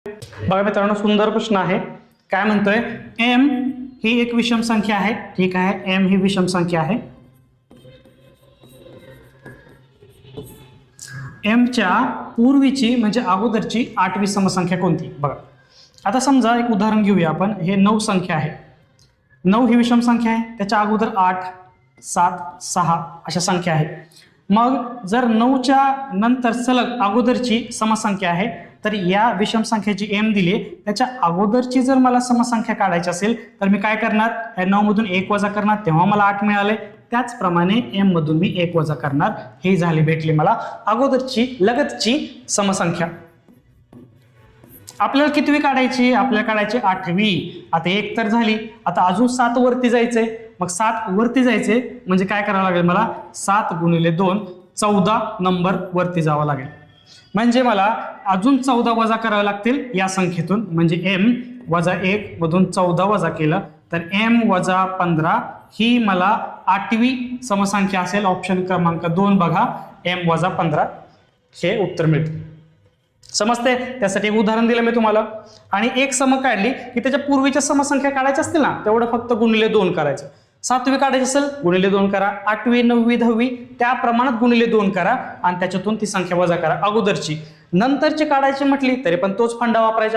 बघा मित्रांनो, सुंदर प्रश्न आहे. काय म्हणतोय, एम ही एक विषम संख्या आहे. ठीक आहे, एम ही विषम संख्या आहे. एमच्या पूर्वीची म्हणजे अगोदरची 8वी समसंख्या कोणती? बघा, आता समजा एक उदाहरण घेऊया आपण. हे 9 संख्या आहे. 9 ही विषम संख्या आहे. त्याच्या अगोदर 8, 7, 6 अशा संख्या आहेत. मग जर 9च्या नंतर सलग अगोदरची समसंख्या आहे, तर या विषम संख्येची एम दिली, त्याच्या अगोदरची जर मला समसंख्या काढायची असेल तर मी काय करणार, या 9 मधून 1 वजा करणार, तेव्हा मला 8 मिळाले. त्याचप्रमाणे एम मधून मी 1 वजा करणार, ही झाली भेटली मला अगोदरची लगतची समसंख्या. आपल्याला कितवी काढायची? आपल्याला काढायची 8वी. आता 1 तर झाली, आता अजून 7 वरती जायचंय. मग 7 वरती जायचे म्हणजे काय करावं लागेल मला, 7 गुणिले 2 14 नंबर वरती जावं लागेल. म्हणजे मला अजून 14 वजा करावे लागतील या संख्येतून. म्हणजे एम वजा 1 मधून 14 वजा केलं तर एम वजा 15 ही मला 8वी समसंख्या असेल. ऑप्शन क्रमांक 2 बघा, एम वजा 15 हे उत्तर मिळते. समजते? त्यासाठी एक उदाहरण दिलं मी तुम्हाला. आणि एक सम काढली की त्याच्या पूर्वीच्या समसंख्या काढायच्या असतील ना, तेवढं फक्त गुणिले 2 करायचं. 7वी काढायची असेल गुणिले 2 करा, 8वी 9वी 10वी त्या प्रमाणात गुणिले 2 करा आणि त्याच्यातून ती संख्या वजा करा अगोदरची. नंतरची काढायची म्हटली तरी पण तोच फंडा वापरायचा.